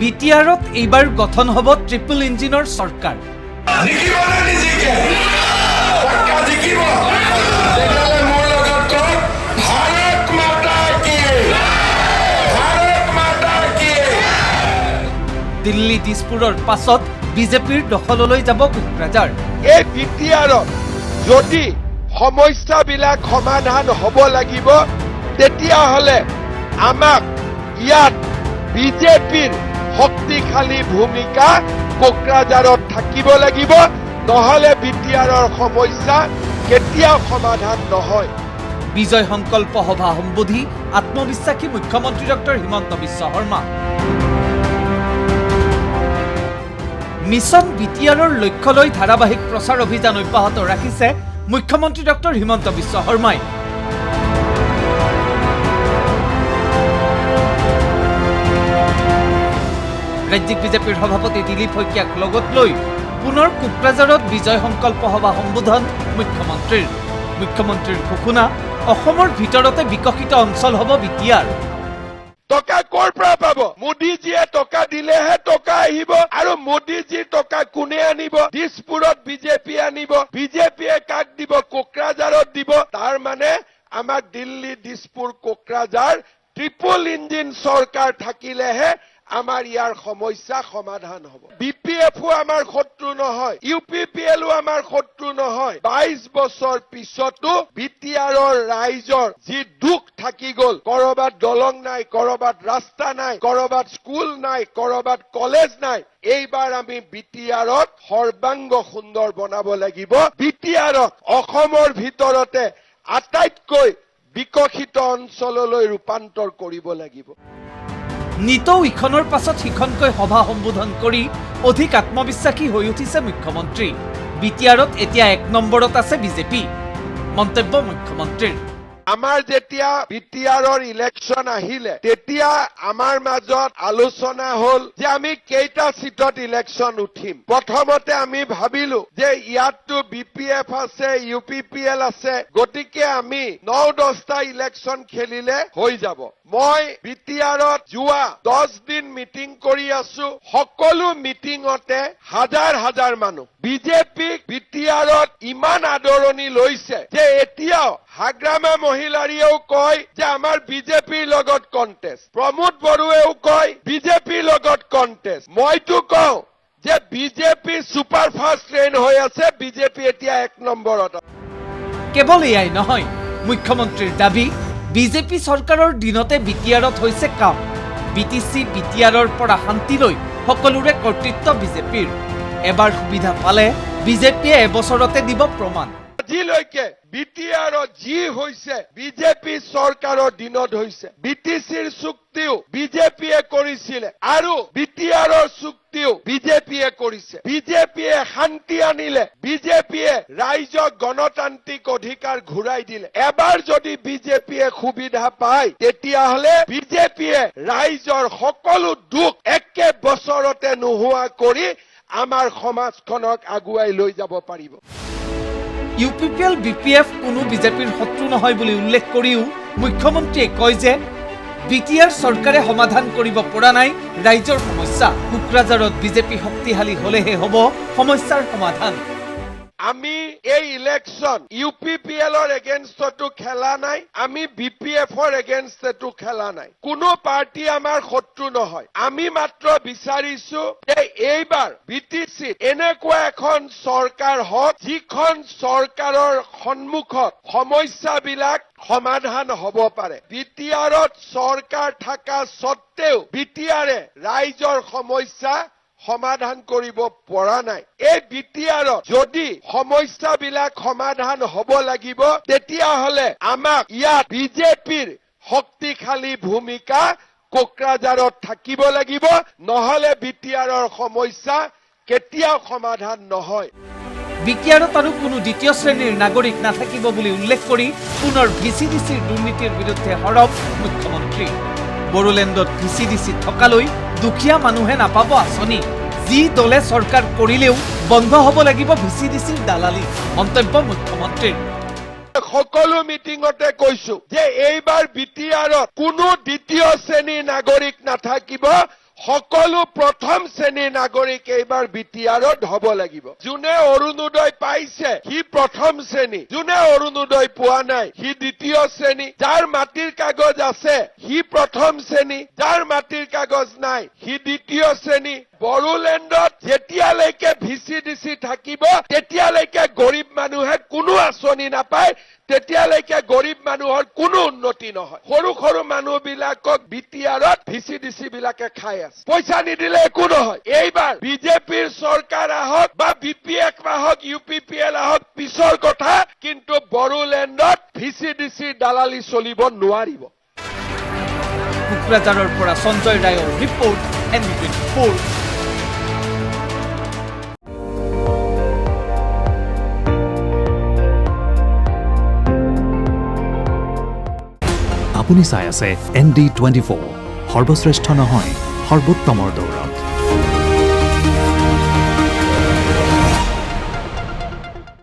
বিটিআৰত এইবাৰ গঠন হ'ব ট্ৰিপল ইঞ্জিনৰ চৰকাৰ। দিল্লী দিছপুৰৰ পাছত বিজেপিৰ দখললৈ যাব কোকৰাঝাৰ। এই বিটিআৰত যদি সমস্যাবিলাক সমাধান হ'ব লাগিব তেতিয়াহ'লে আমাক ইয়াত বিজেপিৰ শক্তিশালী ভূমিকা কোকৰাঝাৰত থাকিব লাগিব, নহ'লে বিটিআৰৰ সমস্যা কেতিয়াও সমাধান নহয়। বিজয় সংকল্প সভা সম্বোধি আত্মবিশ্বাসী মুখ্যমন্ত্ৰী ডক্টৰ হিমন্ত বিশ্ব শৰ্মা। মিছন বিটিআৰৰ লক্ষ্য লৈ ধাৰাবাহিক প্ৰচাৰ অভিযান অব্যাহত ৰাখিছে মুখ্যমন্ত্ৰী ডক্টৰ হিমন্ত বিশ্ব শৰ্মাই। ৰাজ্যিক বিজেপিৰ সভাপতি দিলীপ শইকীয়াক লগত লৈ পুনৰ কোকৰাঝাৰত বিজয় সংকল্প সভা সম্বোধন মুখ্যমন্ত্ৰীৰ। মুখ্যমন্ত্ৰীৰ ঘোষণা, অসমৰ ভিতৰতে বিকশিত অঞ্চল হ'ব বিটিআৰ। টকা ক'ৰ পৰা পাব? মোদীজীয়ে টকা দিলেহে টকা আহিব, আৰু মোদীজীৰ টকা কোনে আনিব? দিছপুৰত বিজেপি আনিব, বিজেপিয়ে কাক দিব? কোকৰাঝাৰত দিব। তাৰ মানে আমাক দিল্লী, দিছপুৰ, কোকৰাঝাৰ ট্ৰিপল ইঞ্জিন চৰকাৰ থাকিলেহে আমাৰ ইয়াৰ সমস্যা সমাধান হ'ব। বিপিএফও আমাৰ শত্ৰু নহয়, ইউপিপিএলো আমাৰ শত্ৰু নহয়। 22 বছৰ পিছতো বিটিআৰৰ ৰাইজৰ যি দুখ থাকি গ'ল, কৰবাত দলং নাই, কৰবাত ৰাস্তা নাই, কৰবাত স্কুল নাই, কৰবাত কলেজ নাই, এইবাৰ আমি বিটিআৰত সৰ্বাংগ সুন্দৰ বনাব লাগিব। বিটিআৰক অসমৰ ভিতৰতে আটাইতকৈ বিকশিত অঞ্চললৈ ৰূপান্তৰ কৰিব লাগিব। নিতৌ ইখনৰ পাছত সিখনকৈ সভা সম্বোধন কৰি অধিক আত্মবিশ্বাসী হৈ উঠিছে মুখ্যমন্ত্ৰী। বিটিআৰত এতিয়া 1 নম্বৰত আছে বিজেপি। মন্তব্য মুখ্যমন্ত্ৰীৰ। আমাৰ যেতিয়া বিটিআৰৰ ইলেকশ্যন আহিলে তেতিয়া আমাৰ মাজত আলোচনা হ'ল যে আমি কেইটা সিটত ইলেকশ্যন উঠিম। প্ৰথমতে আমি ভাবিলো যে ইয়াততো বিপিএফ আছে, ইউপিপিএল আছে, গতিকে আমি 9-10টা ইলেকশ্যন খেলিলে হৈ যাব। মই বিটিআৰত যোৱা 10 দিন মিটিং কৰি আছো, সকলো মিটিঙতে হাজাৰ হাজাৰ মানুহ। বিজেপিক বিটিআৰত ইমান আদৰণি লৈছে যে এতিয়াও হাগ্ৰামা মহিলাৰীয়েও কয় যে আমাৰ বিজেপিৰ লগত কণ্টেষ্ট, প্ৰমোদ বড়োৱেও কয় বিজেপিৰ লগত কণ্টেষ্ট। মইতো কওঁ যে বিজেপি ছুপাৰফাষ্ট ট্ৰেইন হৈ আছে, বিজেপি এতিয়া 1 নম্বৰত। কেৱল এয়াই নহয়, মুখ্যমন্ত্ৰীৰ দাবী, বিজেপি চৰকাৰৰ দিনতে বিটিআৰত হৈছে কাম। বিটিচি বিটিআৰৰ পৰা শান্তিলৈ সকলোৰে কৰ্তৃত্ব বিজেপিৰ। এবাৰ সুবিধা পালে বিজেপিয়ে এবছৰতে দিব প্ৰমাণ। আজিলৈকে বিটিআৰত যি হৈছে বিজেপি চৰকাৰৰ দিনত হৈছে। বিটিচিৰ চুক্তিও বিজেপিয়ে কৰিছিলে আৰু বিটিআৰৰ চুক্তিও বিজেপিয়ে কৰিছে। বিজেপিয়ে শান্তি আনিলে, বিজেপিয়ে ৰাইজক গণতান্ত্ৰিক অধিকাৰ ঘূৰাই দিলে। এবাৰ যদি বিজেপিয়ে সুবিধা পায় তেতিয়াহ'লে বিজেপিয়ে ৰাইজৰ সকলো দুখ একে বছৰতে নোহোৱা কৰি আমাৰ সমাজখনক আগুৱাই লৈ যাব পাৰিব। ইউপিপিএল বিপিএফ কোনো বিজেপিৰ শত্ৰু নহয় বুলি উল্লেখ কৰিও মুখ্যমন্ত্ৰীয়ে কয় যে বিটিআৰ চৰকাৰে সমাধান কৰিব পৰা নাই ৰাইজৰ সমস্যা। কোকৰাঝাৰত বিজেপি শক্তিশালী হলেহে হ'ব সমস্যাৰ সমাধান। আমি এই ইলেকশ্যন ইউপিপিএলৰ এগেইনষ্টতো খেলা নাই, আমি বিপিএফৰ এগেইনষ্টতো খেলা নাই। কোনো পাৰ্টি আমাৰ শত্ৰু নহয়। আমি মাত্ৰ বিচাৰিছো যে এইবাৰ বিটিচিত এনেকুৱা এখন চৰকাৰ হওক যিখন চৰকাৰৰ সন্মুখত সমস্যাবিলাক সমাধান হ'ব পাৰে। বিটিআৰত চৰকাৰ থকা স্বত্তেও বিটিআৰে ৰাইজৰ সমস্যা সমাধান কৰিব পৰা নাই। এই বিটিআৰত যদি সমস্যাবিলাক সমাধান হ'ব লাগিব তেতিয়াহ'লে আমাক ইয়াত বিজেপিৰ শক্তিশালী ভূমিকা কোকৰাঝাৰত থাকিব লাগিব, নহ'লে বিটিআৰৰ সমস্যা কেতিয়াও সমাধান নহয়। বিটিআৰত আৰু কোনো দ্বিতীয় শ্ৰেণীৰ নাগৰিক নাথাকিব বুলি উল্লেখ কৰি পুনৰ ভিচিডিচিৰ দুৰ্নীতিৰ বিৰুদ্ধে সৰব মুখ্যমন্ত্ৰী। বড়োলেণ্ডত ভিচিডিচি থকালৈ দুখীয়া মানুহে নাপাব আঁচনি। যি দলে চৰকাৰ কৰিলেও বন্ধ হ'ব লাগিব ভিচিডিচিৰ দালালি। মন্তব্য মুখ্যমন্ত্ৰীৰ। সকলো মিটিঙতে কৈছো যে এইবাৰ বিটিআৰত কোনো দ্বিতীয় শ্ৰেণীৰ নাগৰিক নাথাকিব, সকলো প্ৰথম শ্ৰেণীৰ নাগৰিক এইবাৰ BTRত হ'ব লাগিব। যোনে অৰুণোদয় পাইছে সি প্ৰথম শ্ৰেণী, যোনে অৰুণোদয় পোৱা নাই সি দ্বিতীয় শ্ৰেণী, যাৰ মাটিৰ কাগজ আছে সি প্ৰথম শ্ৰেণী, যাৰ মাটিৰ কাগজ নাই সি দ্বিতীয় শ্ৰেণী। বড়োলেণ্ডত যেতিয়ালৈকে VCDC থাকিব তেতিয়ালৈকে গৰীব মানুহে কোনো আঁচনি নাপায়, তেতিয়ালৈকে গৰীব মানুহৰ কোনো উন্নতি নহয়। সৰু সৰু মানুহবিলাকক BTRত VCDC বিলাকে খাই আছে, পইচা নিদিলে একো নহয়। এইবাৰ বিজেপিৰ চৰকাৰ আহক বা BPF আহক, UPPL আহক, পিছৰ কথা, কিন্তু বড়োলেণ্ডত VCDC দালালি চলিব নোৱাৰিব। কোকৰাঝাৰৰ পৰা সঞ্জয় ৰায়ৰ ৰিপৰ্ট, NV24। আপুনি চাই আছে ND24, সৰ্বশ্ৰেষ্ঠ নহয় সৰ্বোত্তমৰ দৌৰ।